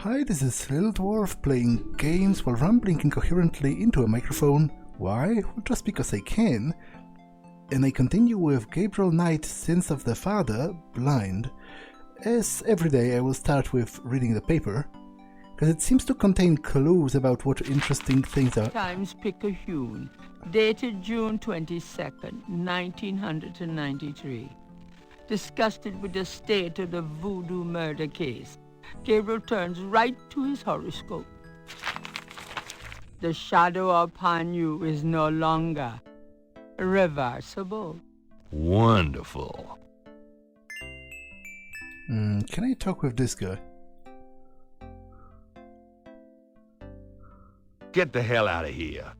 Hi, this is Little Dwarf playing games while rambling incoherently into a microphone. Why? Well, just because I can. And I continue with Gabriel Knight, Sins of the Father, Blind. As every day I will start with reading the paper, because it seems to contain clues about what interesting things are. Times-Picayune, dated June 22nd, 1993. Disgusted with the state of the voodoo murder case, Gabriel turns right to his horoscope. The shadow upon you is no longer reversible. Wonderful. Can I talk with this guy? Get the hell out of here.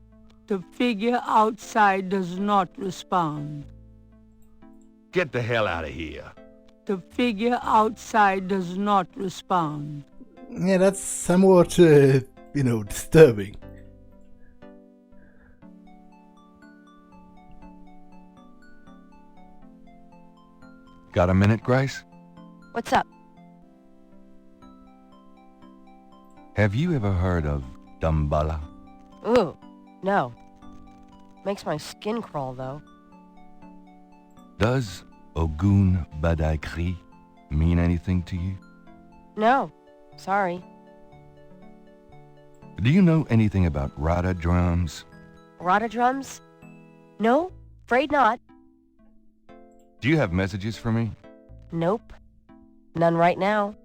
The figure outside does not respond. Get the hell out of here. The figure outside does not respond. Yeah, that's somewhat, disturbing. Got a minute, Grace? What's up? Have you ever heard of Damballa? Ooh, no. Makes my skin crawl, though. Does Ogun Badaikri mean anything to you? No, sorry. Do you know anything about Rada drums? Rada drums? No, afraid not. Do you have messages for me? Nope. None right now.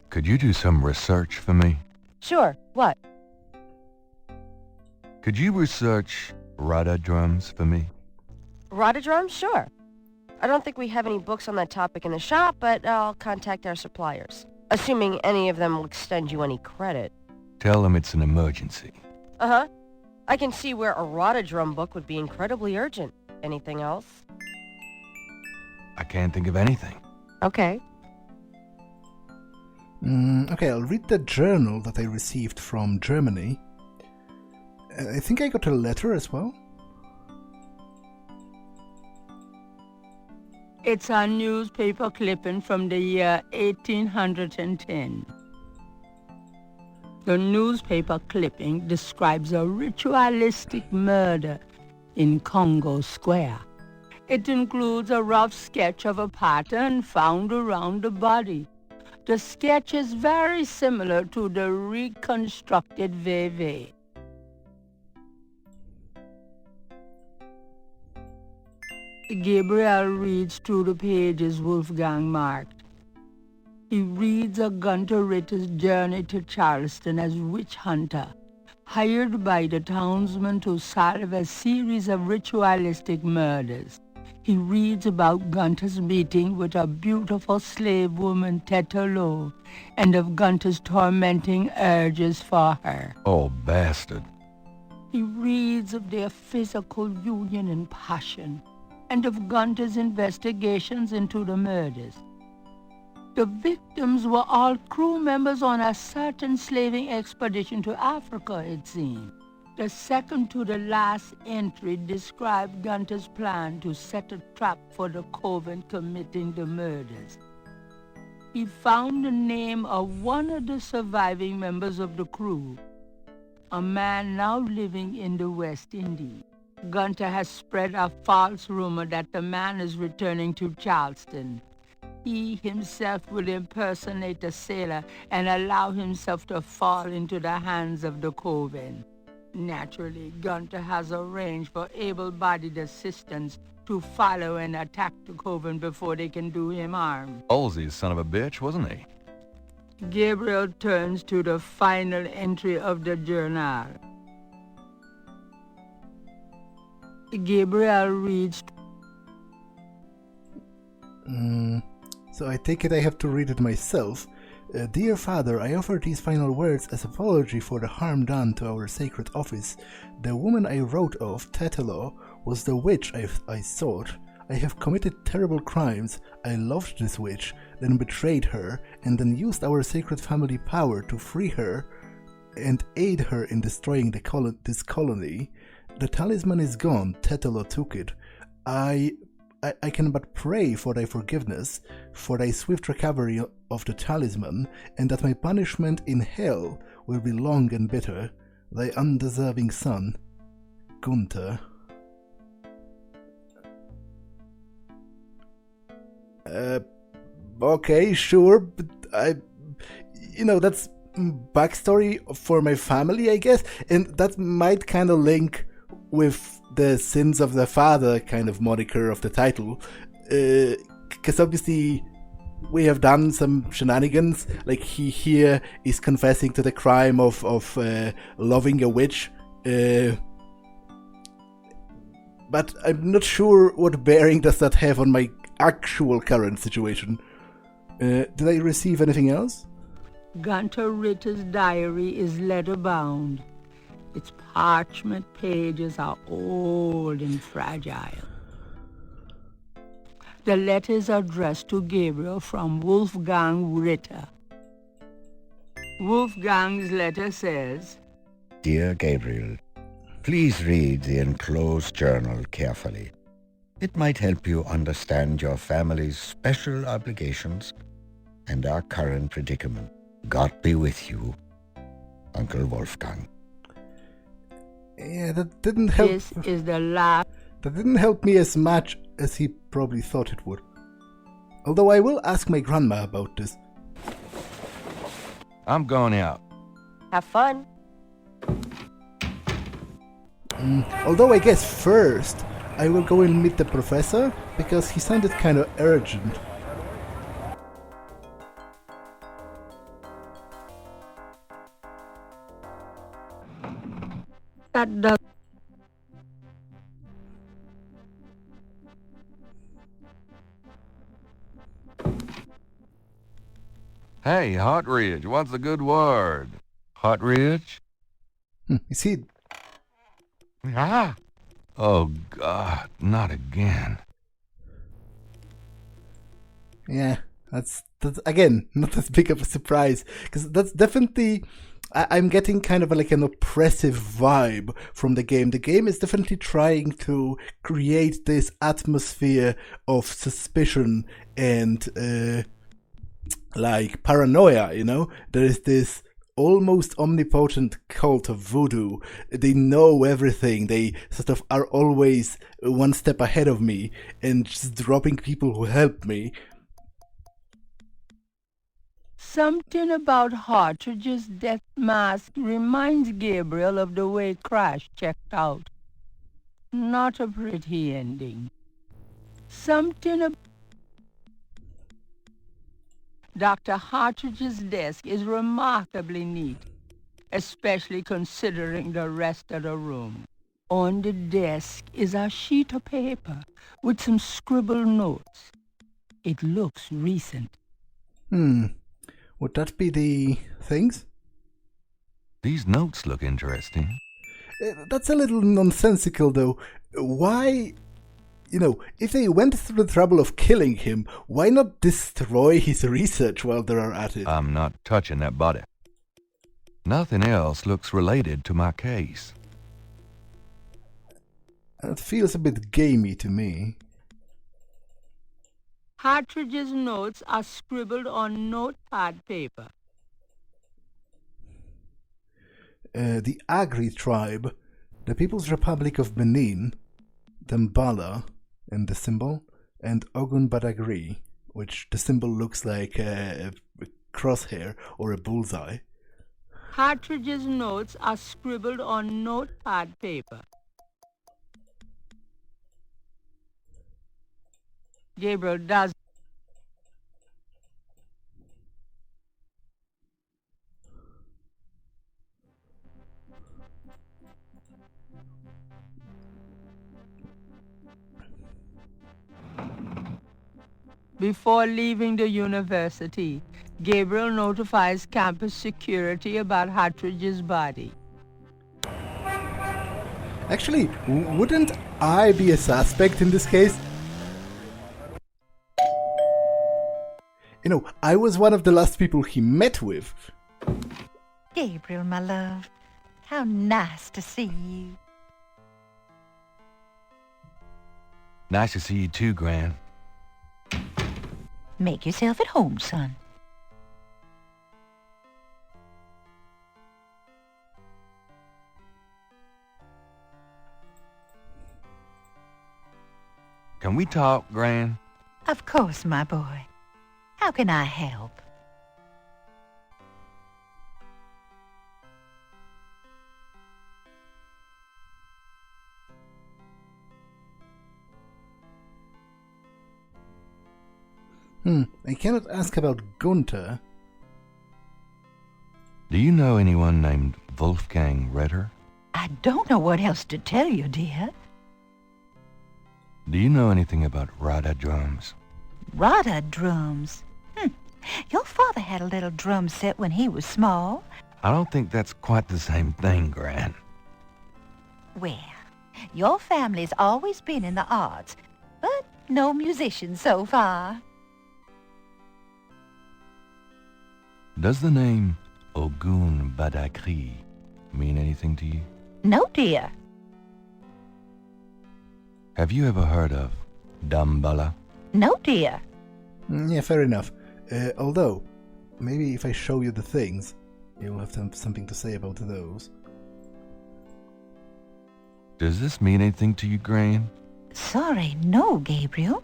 Could you do some research for me? Sure, what? Could you research Rada drums for me? Rada drums? Sure. I don't think we have any books on that topic in the shop, but I'll contact our suppliers. Assuming any of them will extend you any credit. Tell them it's an emergency. Uh-huh. I can see where a Rada drum book would be incredibly urgent. Anything else? I can't think of anything. Okay. Okay, I'll read the journal that I received from Germany. I think I got a letter as well. It's a newspaper clipping from the year 1810. The newspaper clipping describes a ritualistic murder in Congo Square. It includes a rough sketch of a pattern found around the body. The sketch is very similar to the reconstructed Veve. Gabriel reads through the pages Wolfgang marked. He reads of Gunter Ritter's journey to Charleston as witch hunter, hired by the townsmen to solve a series of ritualistic murders. He reads about Gunter's meeting with a beautiful slave woman, Tetelo, and of Gunter's tormenting urges for her. Oh, bastard. He reads of their physical union and passion, and of Gunter's investigations into the murders. The victims were all crew members on a certain slaving expedition to Africa, it seemed. The second to the last entry described Gunter's plan to set a trap for the coven committing the murders. He found the name of one of the surviving members of the crew, a man now living in the West Indies. Gunter has spread a false rumor that the man is returning to Charleston. He himself will impersonate a sailor and allow himself to fall into the hands of the coven. Naturally, Gunter has arranged for able-bodied assistants to follow and attack the coven before they can do him harm. Halsey's son of a bitch, wasn't he? Gabriel turns to the final entry of the journal. Gabriel reads... So I take it I have to read it myself. Dear Father, I offer these final words as apology for the harm done to our sacred office. The woman I wrote of, Tetelo, was the witch I sought. I have committed terrible crimes. I loved this witch, then betrayed her, and then used our sacred family power to free her and aid her in destroying this colony. The talisman is gone. Tetelo took it. I I can but pray for thy forgiveness, for thy swift recovery of the talisman, and that my punishment in hell will be long and bitter. Thy undeserving son, Gunther. Okay, sure, but that's backstory for my family, I guess, and that might kind of link with the sins of the father kind of moniker of the title, because obviously we have done some shenanigans. Like, he here is confessing to the crime of loving a witch, but I'm not sure what bearing does that have on my actual current situation. Did I receive anything else? Gunter Ritter's diary is letter-bound. Its parchment pages are old and fragile. The letters are addressed to Gabriel from Wolfgang Ritter. Wolfgang's letter says, Dear Gabriel, please read the enclosed journal carefully. It might help you understand your family's special obligations and our current predicament. God be with you, Uncle Wolfgang. Yeah, that didn't help. This is the last. That didn't help me as much as he probably thought it would. Although I will ask my grandma about this. I'm going out. Have fun. Although I guess first I will go and meet the professor, because he sounded kind of urgent. That does. Hey, Hot Ridge, what's the good word? Hot Ridge? Is he... Ah! Oh, God, not again. Yeah, that's again, not as big of a surprise, because that's definitely... I'm getting kind of like an oppressive vibe from the game. The game is definitely trying to create this atmosphere of suspicion and like paranoia, There is this almost omnipotent cult of voodoo. They know everything. They sort of are always one step ahead of me and just dropping people who help me. Something about Hartridge's death mask reminds Gabriel of the way Crash checked out. Not a pretty ending. Dr. Hartridge's desk is remarkably neat, especially considering the rest of the room. On the desk is a sheet of paper with some scribbled notes. It looks recent. Would that be the things? These notes look interesting. That's a little nonsensical, though. Why... if they went through the trouble of killing him, why not destroy his research while they are at it? I'm not touching that body. Nothing else looks related to my case. That feels a bit gamey to me. Hartridge's notes are scribbled on notepad paper. The Agri tribe, the People's Republic of Benin, Dambala, and the symbol, and Ogun Badagri, which the symbol looks like a crosshair or a bullseye. Hartridge's notes are scribbled on notepad paper. Gabriel does. Before leaving the university, Gabriel notifies campus security about Hartridge's body. Actually, wouldn't I be a suspect in this case? I was one of the last people he met with. Gabriel, my love, how nice to see you. Nice to see you too, Gran. Make yourself at home, son. Can we talk, Gran? Of course, my boy. How can I help? I cannot ask about Gunther. Do you know anyone named Wolfgang Ritter? I don't know what else to tell you, dear. Do you know anything about Rada drums? Rada drums. Your father had a little drum set when he was small. I don't think that's quite the same thing, Gran. Well, your family's always been in the arts, but no musicians so far. Does the name Ogun Badakri mean anything to you? No, dear. Have you ever heard of Dambala? No, dear. Yeah, fair enough. Although, maybe if I show you the things, you'll have something to say about those. Does this mean anything to you, Gran? Sorry, no, Gabriel.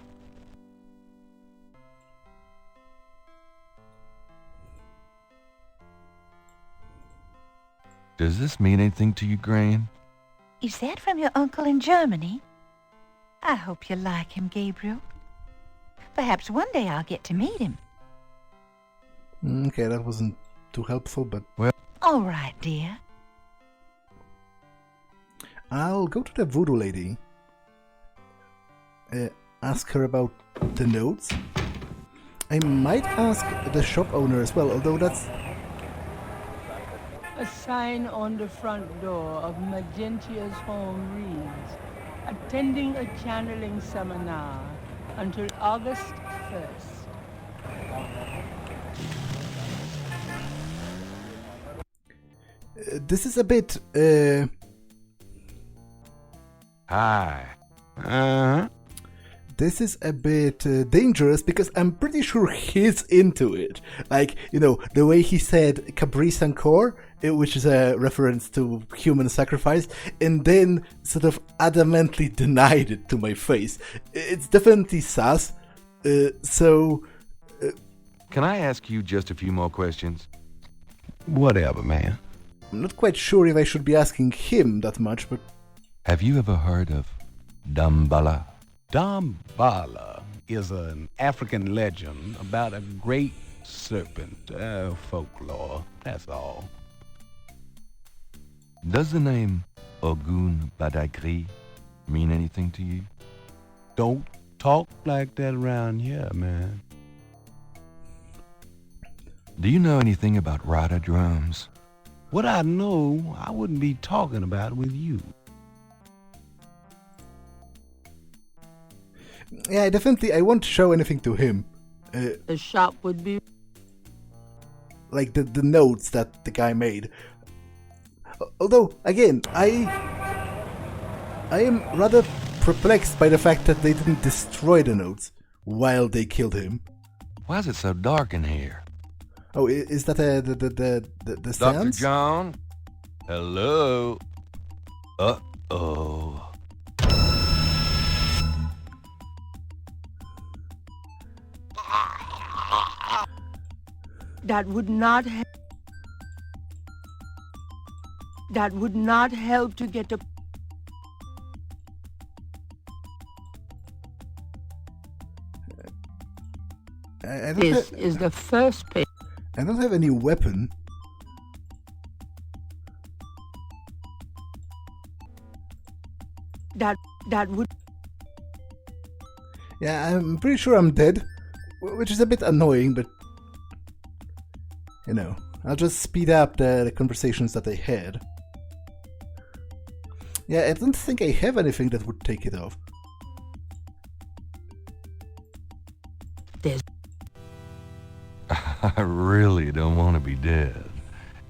Does this mean anything to you, Gran? Is that from your uncle in Germany? I hope you like him, Gabriel. Perhaps one day I'll get to meet him. Okay, that wasn't too helpful, but... All right, dear. I'll go to the voodoo lady. Ask her about the notes. I might ask the shop owner as well, although that's... A sign on the front door of Magentia's home reads, attending a channeling seminar until August 1st. This is a bit, Hi. This is a bit dangerous because I'm pretty sure he's into it. Like, you know, the way he said Cabri Sankor, which is a reference to human sacrifice, and then sort of adamantly denied it to my face. It's definitely sus. Can I ask you just a few more questions? Whatever, man. I'm not quite sure if I should be asking him that much, but... Have you ever heard of Dambala? Dambala is an African legend about a great serpent. Folklore, that's all. Does the name Ogun Badagri mean anything to you? Don't talk like that around here, man. Do you know anything about Rada drums? What I know, I wouldn't be talking about with you. Yeah, definitely, I won't show anything to him. The shop would be... Like the notes that the guy made. Although, again, I am rather perplexed by the fact that they didn't destroy the notes while they killed him. Why is it so dark in here? Oh, is that the Dr. sounds? John? Hello? Uh-oh. That would not help to get a... This is the first page. I don't have any weapon. That would... Yeah, I'm pretty sure I'm dead, which is a bit annoying, but you know, I'll just speed up the conversations that I had. Yeah, I don't think I have anything that would take it off. I really don't want to be dead.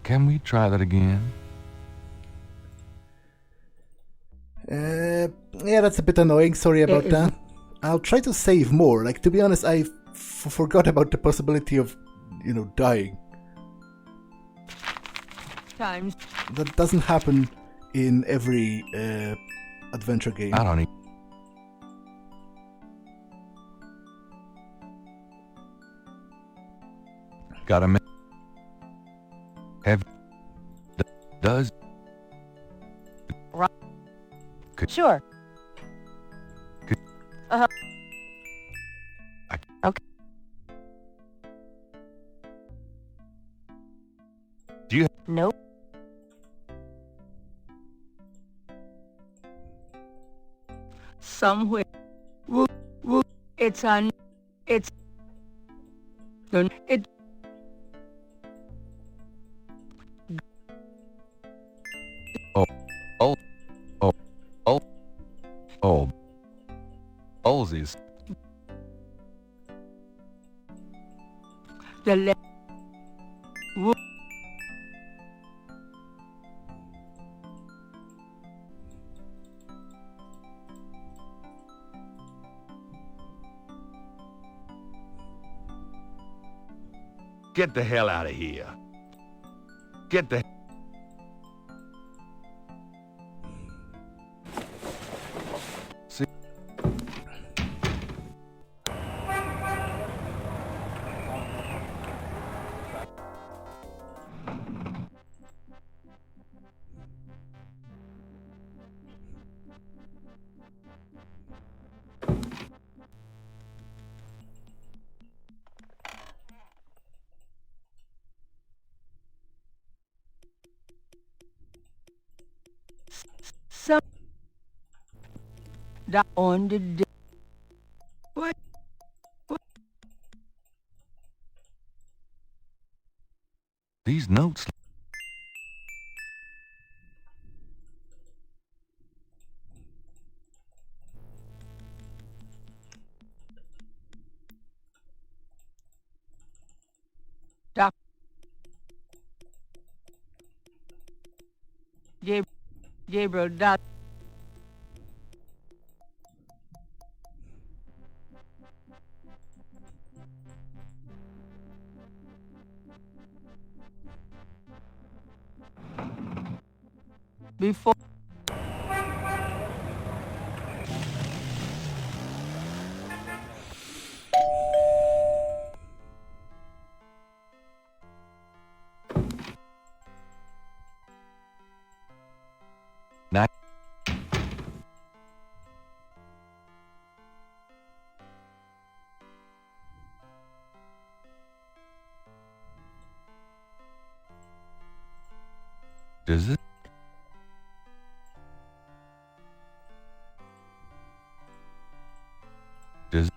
Can we try that again? Yeah, that's a bit annoying. Sorry about that. I'll try to save more. Like, to be honest, I forgot about the possibility of, dying. Times. That doesn't happen in every adventure game. I don't need. Got a minute. Have. Does. Sure. Uh-huh. Okay. Do you? Nope. Somewhere. It's on. It's. It. Oh. Olsies. The le. Get the hell out of here. Get the. See. Some. That on the day. What? These notes. Gabriel, that. Before. Not. Does it? Does.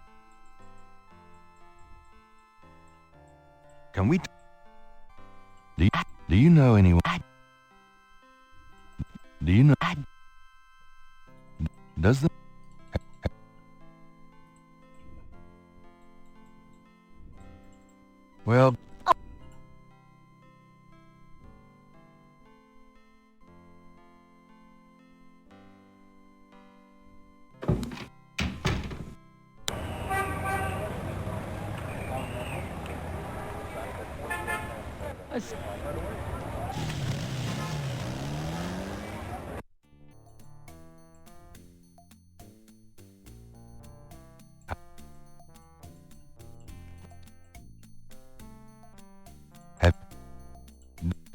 Can we? Do you know anyone? Do you know? Does the? Well.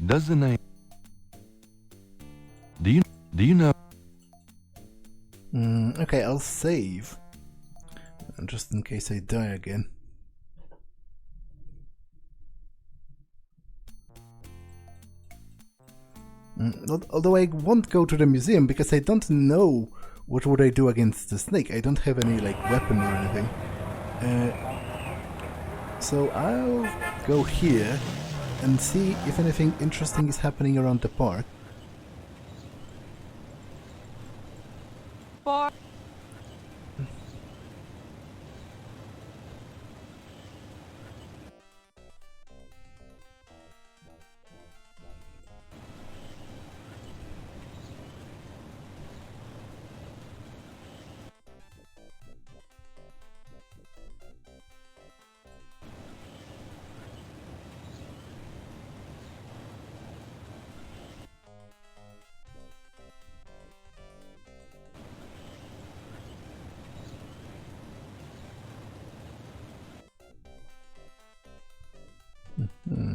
Does the name? Do you know? Okay, I'll save. Just in case I die again. Although I won't go to the museum because I don't know what would I do against the snake. I don't have any like weapon or anything. So I'll go here and see if anything interesting is happening around the park.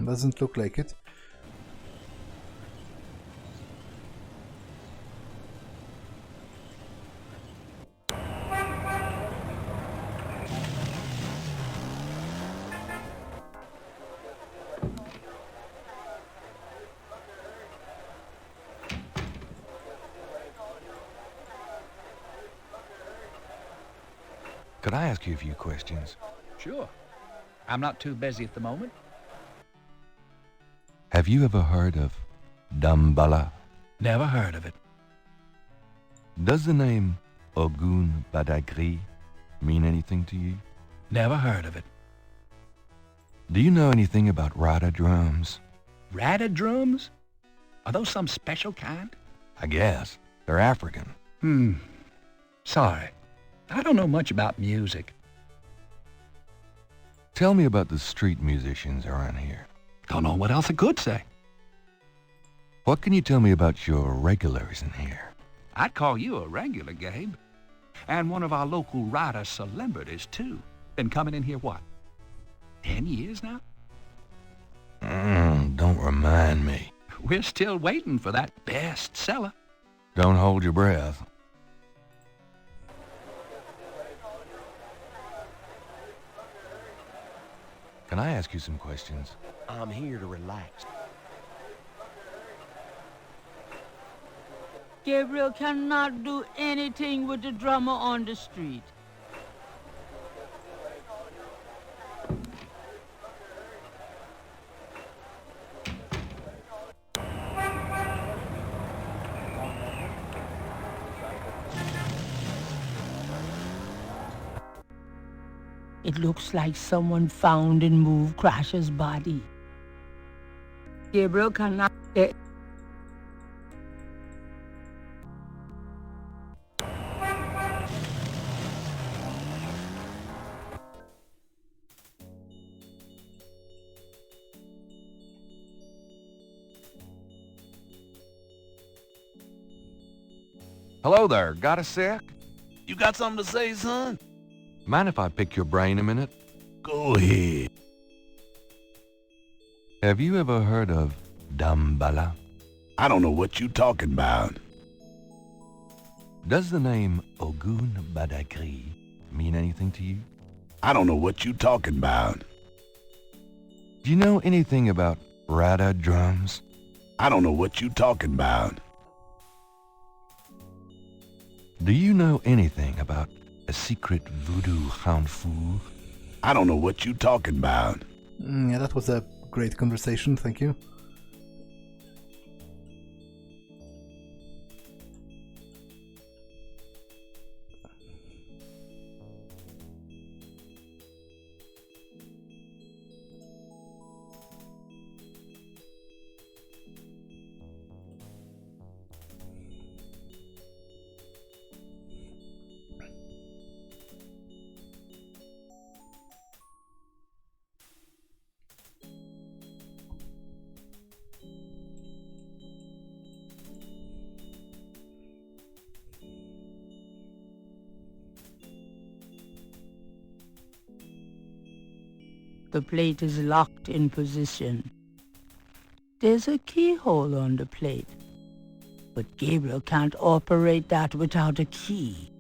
Doesn't look like it. Could I ask you a few questions? Sure. I'm not too busy at the moment. Have you ever heard of Damballa? Never heard of it. Does the name Ogun Badagri mean anything to you? Never heard of it. Do you know anything about Rada drums? Rada drums? Are those some special kind? I guess. They're African. Sorry. I don't know much about music. Tell me about the street musicians around here. Don't know what else I could say. What can you tell me about your regulars in here? I'd call you a regular, Gabe. And one of our local Rada celebrities, too. Been coming in here, what, 10 years now? Don't remind me. We're still waiting for that bestseller. Don't hold your breath. Can I ask you some questions? I'm here to relax. Gabriel cannot do anything with the drummer on the street. It looks like someone found and moved Crasher's body. Gabriel cannot... Hello there, got a sec? You got something to say, son? Mind if I pick your brain a minute? Go ahead. Have you ever heard of Damballa? I don't know what you talking about. Does the name Ogun Badagri mean anything to you? I don't know what you talking about. Do you know anything about Rada drums? I don't know what you talking about. Do you know anything about a secret voodoo hound fool? I don't know what you talking about. Yeah, that was a great conversation, thank you. The plate is locked in position. There's a keyhole on the plate, but Gabriel can't operate that without a key.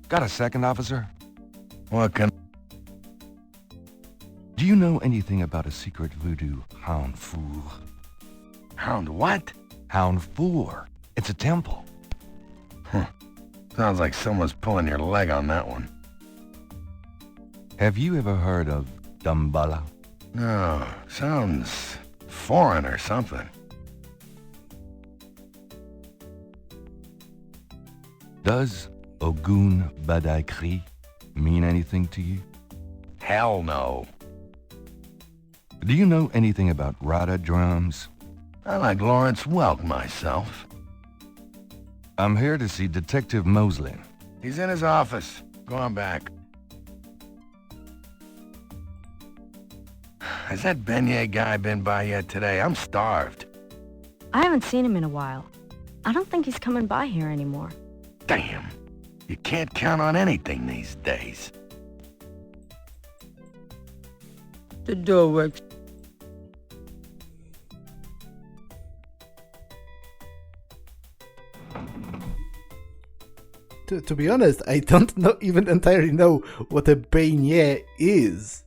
Got a second, officer? What can... Do you know anything about a secret voodoo hound four? Hound what? Hound four. It's a temple. Huh. Sounds like someone's pulling your leg on that one. Have you ever heard of Damballa? No, sounds foreign or something. Does Ogun Badakri mean anything to you? Hell no. Do you know anything about Rada drums? I like Lawrence Welk myself. I'm here to see Detective Mosley. He's in his office. Go on back. Has that beignet guy been by yet today? I'm starved. I haven't seen him in a while. I don't think he's coming by here anymore. Damn. You can't count on anything these days. The door works. To be honest, I don't even entirely know what a beignet is.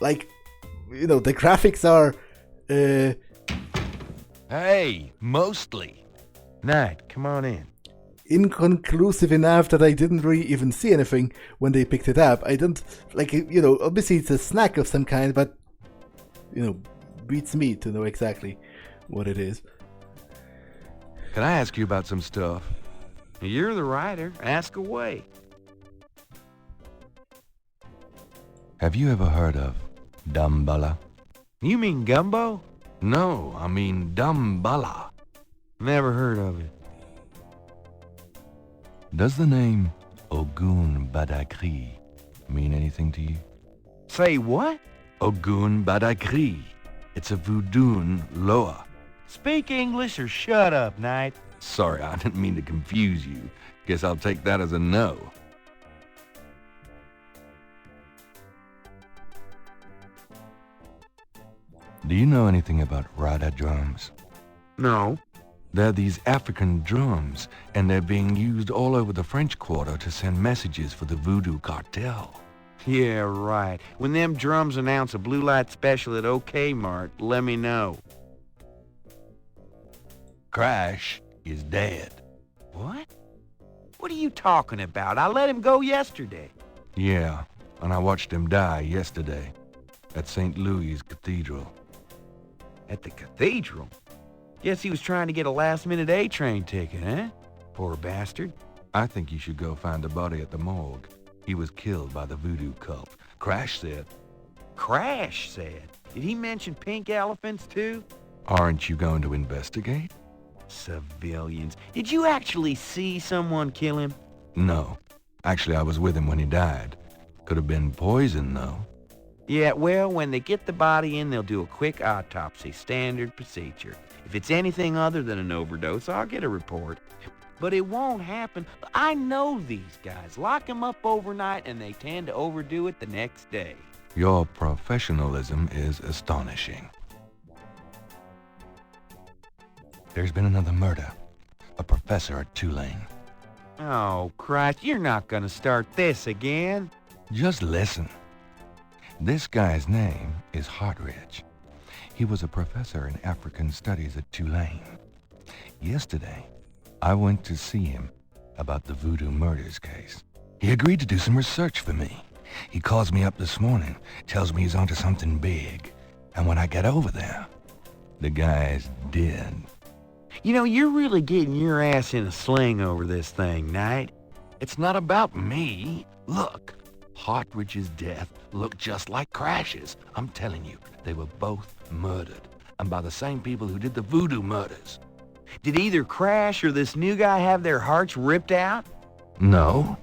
Like, you know, the graphics are, Hey, mostly. Knight, come on in. inconclusive enough that I didn't really even see anything when they picked it up. I don't, like, you know, obviously it's a snack of some kind, but, you know, beats me to know exactly what it is. Can I ask you about some stuff? You're the writer. Ask away. Have you ever heard of Damballa? You mean gumbo? No, I mean Damballa. Never heard of it. Does the name Ogun Badakri mean anything to you? Say what? Ogun Badakri. It's a voodoo loa. Speak English or shut up, Knight. Sorry, I didn't mean to confuse you. Guess I'll take that as a no. Do you know anything about Rada drums? No. They're these African drums, and they're being used all over the French Quarter to send messages for the voodoo cartel. Yeah, right. When them drums announce a blue light special at OK Mart, let me know. Crash is dead. What? What are you talking about? I let him go yesterday. Yeah, and I watched him die yesterday at St. Louis Cathedral. At the cathedral? Guess he was trying to get a last-minute A-train ticket, eh? Poor bastard. I think you should go find the body at the morgue. He was killed by the voodoo cult. Crash said. Crash said? Did he mention pink elephants, too? Aren't you going to investigate? Civilians. Did you actually see someone kill him? No. Actually, I was with him when he died. Could have been poison, though. Yeah, well, when they get the body in, they'll do a quick autopsy. Standard procedure. If it's anything other than an overdose, I'll get a report. But it won't happen. I know these guys. Lock them up overnight, and they tend to overdo it the next day. Your professionalism is astonishing. There's been another murder. A professor at Tulane. Oh, Christ, you're not gonna start this again. Just listen. This guy's name is Hartridge. He was a professor in African studies at Tulane. Yesterday, I went to see him about the voodoo murders case. He agreed to do some research for me. He calls me up this morning, tells me he's onto something big. And when I get over there, the guy's dead. You know, you're really getting your ass in a sling over this thing, Knight. It's not about me. Look, Hartridge's death looked just like Crash's. I'm telling you, they were both murdered. And by the same people who did the voodoo murders. Did either Crash or this new guy have their hearts ripped out? No.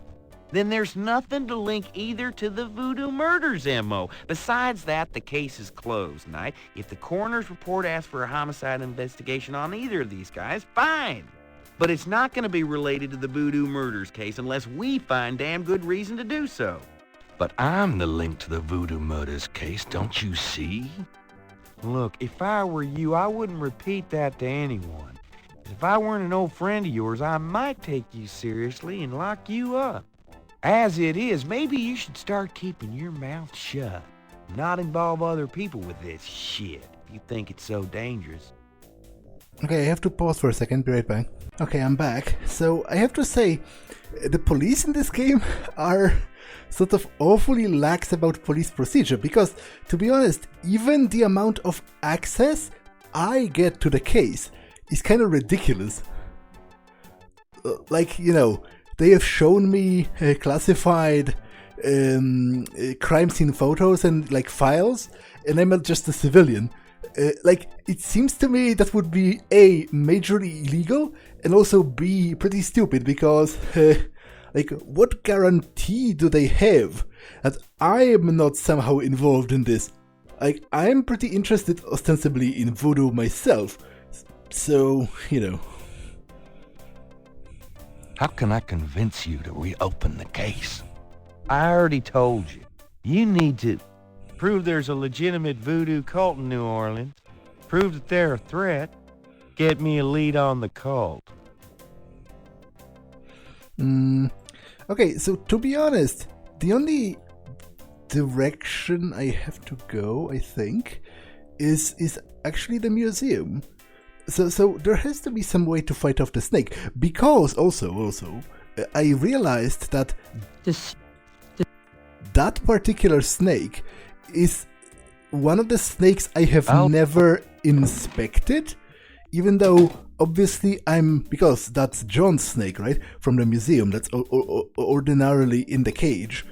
Then there's nothing to link either to the voodoo murders, M.O. Besides that, the case is closed, Knight. If the coroner's report asks for a homicide investigation on either of these guys, fine. But it's not going to be related to the voodoo murders case unless we find damn good reason to do so. But I'm the link to the voodoo murders case, don't you see? Look, if I were you, I wouldn't repeat that to anyone. If I weren't an old friend of yours, I might take you seriously and lock you up. As it is, maybe you should start keeping your mouth shut. Not involve other people with this shit if you think it's so dangerous. Okay, I have to pause for a second, be right back. Okay, I'm back. So, I have to say, the police in this game are sort of awfully lax about police procedure, because, to be honest, even the amount of access I get to the case is kind of ridiculous. Like, you know, they have shown me classified crime scene photos and, like, files, and I'm just a civilian. Like, it seems to me that would be A, majorly illegal, and also B, pretty stupid, because, like, what guarantee do they have that I am not somehow involved in this? Like, I'm pretty interested ostensibly in voodoo myself, so, you know. How can I convince you to reopen the case? I already told you. You need to prove there's a legitimate voodoo cult in New Orleans. Prove that they're a threat. Get me a lead on the cult. Okay, so to be honest, the only direction I have to go, I think, is actually the museum. So there has to be some way to fight off the snake, because also I realized that that particular snake is one of the snakes I have never inspected, even though obviously because that's John's snake, right, from the museum, that's ordinarily in the cage,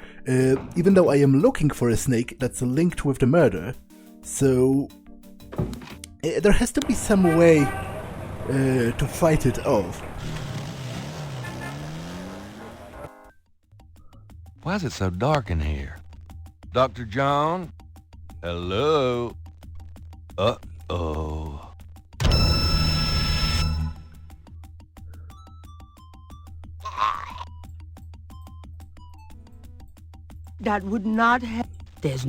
even though I am looking for a snake that's linked with the murder, so there has to be some way to fight it off. Why is it so dark in here? Dr. John? Hello? Uh-oh. That would not have... There's...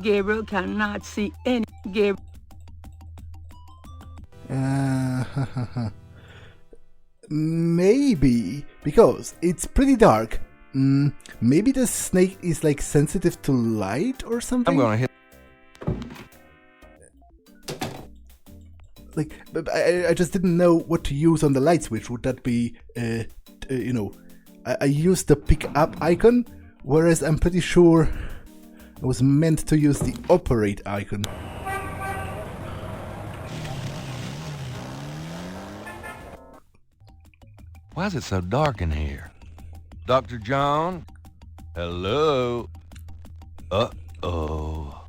Gabriel cannot see any... Maybe, because it's pretty dark. Maybe the snake is like sensitive to light or something? I'm gonna hit... Like, I just didn't know what to use on the light switch. Would that be, you know, I used the pick up icon, whereas I'm pretty sure I was meant to use the operate icon. Why is it so dark in here? Dr. John? Hello? Uh-oh.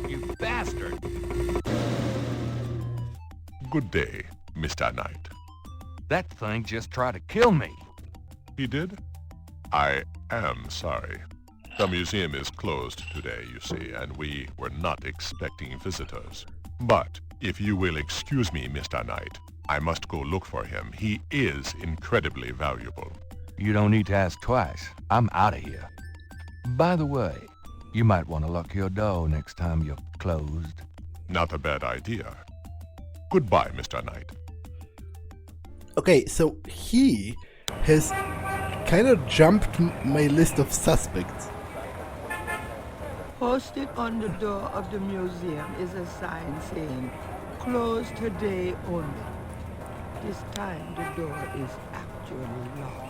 You bastard! Good day, Mr. Knight. That thing just tried to kill me. He did? I am sorry. The museum is closed today, you see, and we were not expecting visitors. But if you will excuse me, Mr. Knight, I must go look for him. He is incredibly valuable. You don't need to ask twice. I'm out of here. By the way, you might want to lock your door next time you're closed. Not a bad idea. Goodbye, Mr. Knight. Okay, so he has kind of jumped my list of suspects. Posted on the door of the museum is a sign saying, "Closed today only." This time the door is actually locked.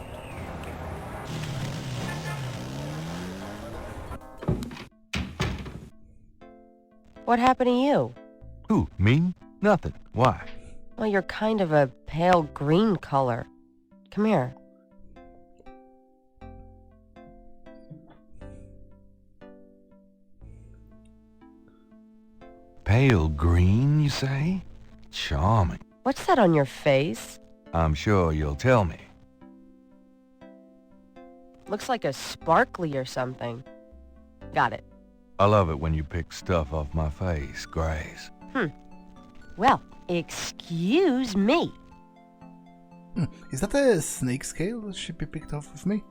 What happened to you? Who, me? Nothing. Why? Well, you're kind of a pale green color. Come here. Pale green, you say? Charming. What's that on your face? I'm sure you'll tell me. Looks like a sparkly or something. Got it. I love it when you pick stuff off my face, Grace. Well, excuse me. Is that a snake scale that should be picked off with me?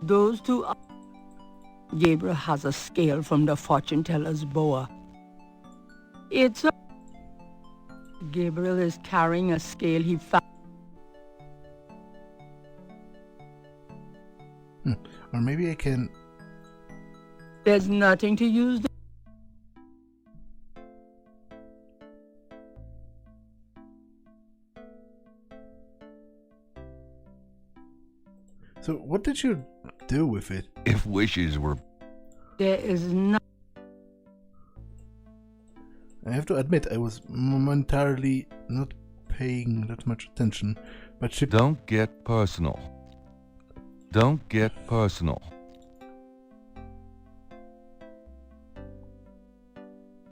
Those two are... Gabriel has a scale from the fortune teller's boa. It's a... Gabriel is carrying a scale he found. Or maybe I can... There's nothing to use. So what did you do with it? If wishes were... There is no... I have to admit, I was momentarily not paying that much attention, but she... Don't get personal. Don't get personal.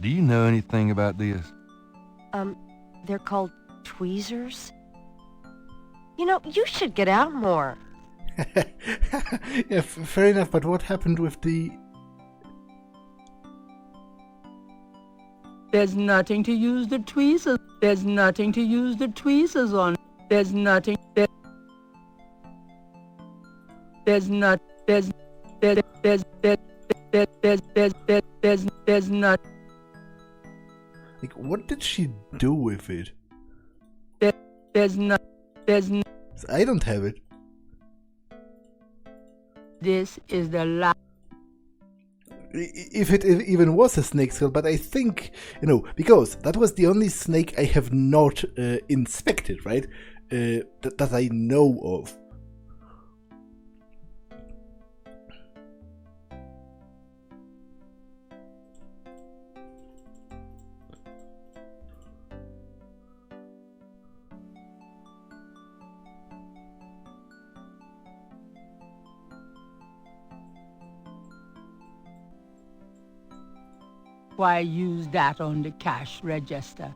Do you know anything about this? They're called tweezers? You know, you should get out more. Yeah, fair enough, but what happened with the... There's nothing to use the tweezers. There's nothing to use the tweezers on. There's nothing... There's not... There's not... Like, what did she do with it? There's not... I don't have it. This is the last... If it even was a snake skull, but I think, because that was the only snake I have not inspected, right? That I know of. Why use that on the cash register?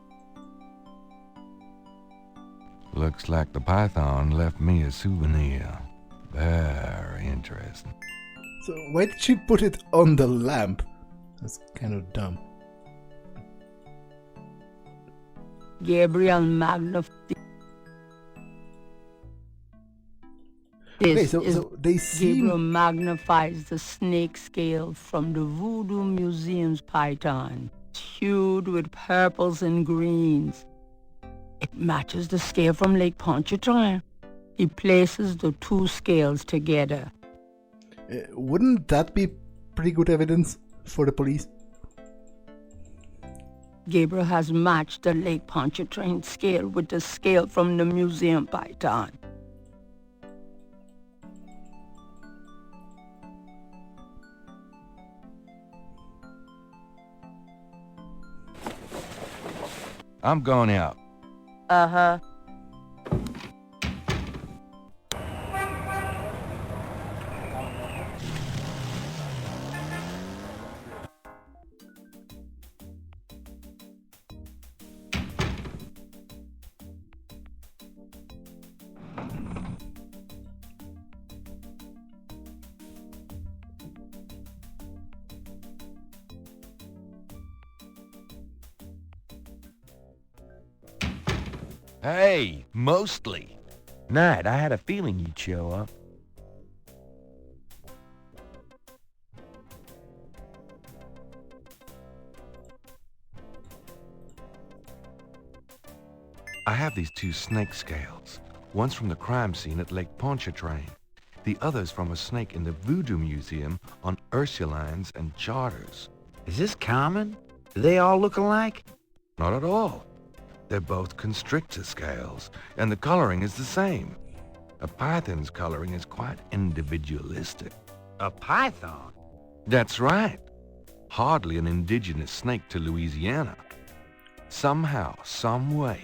Looks like the python left me a souvenir. Very interesting. So why did she put it on the lamp? That's kind of dumb. Gabriel magnifies... Okay, so they seem... Gabriel magnifies the snake scale from the Voodoo Museum's python. It's hued with purples and greens. It matches the scale from Lake Pontchartrain. He places the two scales together. Wouldn't that be pretty good evidence for the police? Gabriel has matched the Lake Pontchartrain scale with the scale from the museum python. I'm going out. Uh-huh. Hey, mostly. Knight, I had a feeling you'd show up. I have these two snake scales. One's from the crime scene at Lake Pontchartrain. The other's from a snake in the Voodoo Museum on Ursulines and Charters. Is this common? Do they all look alike? Not at all. They're both constrictor scales, and the coloring is the same. A python's coloring is quite individualistic. A python? That's right. Hardly an indigenous snake to Louisiana. Somehow, some way,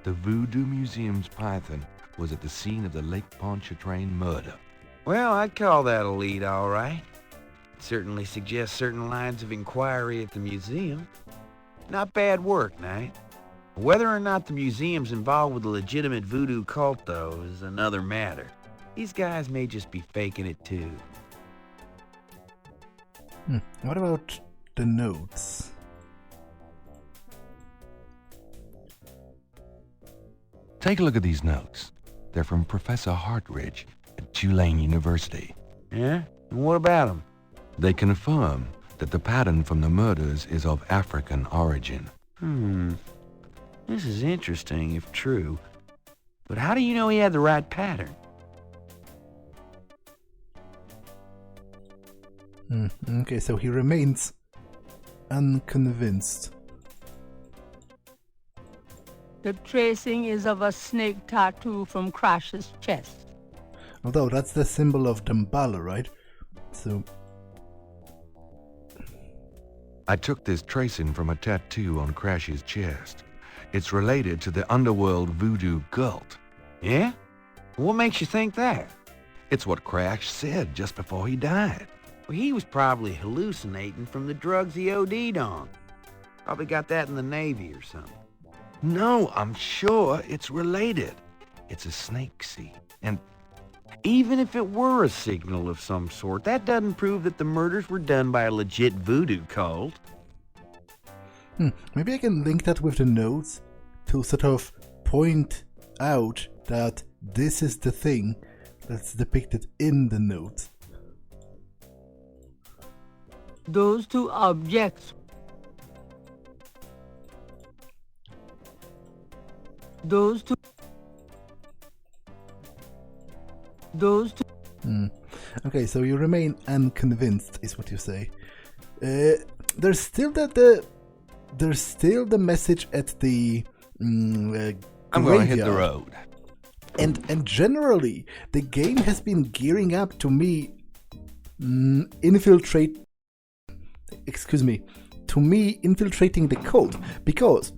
the Voodoo Museum's python was at the scene of the Lake Pontchartrain murder. Well, I'd call that a lead, all right. It certainly suggests certain lines of inquiry at the museum. Not bad work, Knight. Whether or not the museum's involved with a legitimate voodoo cult, though, is another matter. These guys may just be faking it, too. What about the notes? Take a look at these notes. They're from Professor Hartridge at Tulane University. Yeah? And what about them? They confirm that the pattern from the murders is of African origin. This is interesting if true. But how do you know he had the right pattern? Okay, so he remains unconvinced. The tracing is of a snake tattoo from Crash's chest. Although that's the symbol of Damballa, right? So... I took this tracing from a tattoo on Crash's chest. It's related to the underworld voodoo cult. Yeah? What makes you think that? It's what Crash said just before he died. Well, he was probably hallucinating from the drugs he OD'd on. Probably got that in the Navy or something. No, I'm sure it's related. It's a snake seed. And even if it were a signal of some sort, that doesn't prove that the murders were done by a legit voodoo cult. Maybe I can link that with the notes to sort of point out that this is the thing that's depicted in the notes. Those two objects. Those two. Okay, so you remain unconvinced, is what you say. There's still the message at the I'm going to hit the road. And generally, the game has been gearing up to me infiltrating the cult, because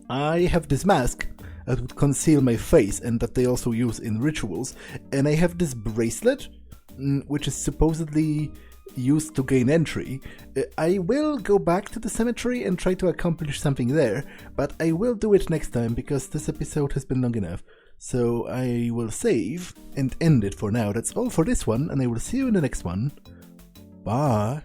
I have this mask that would conceal my face and that they also use in rituals, and I have this bracelet which is supposedly used to gain entry. I will go back to the cemetery and try to accomplish something there, but I will do it next time because this episode has been long enough. So I will save and end it for now. That's all for this one, and I will see you in the next one. Bye.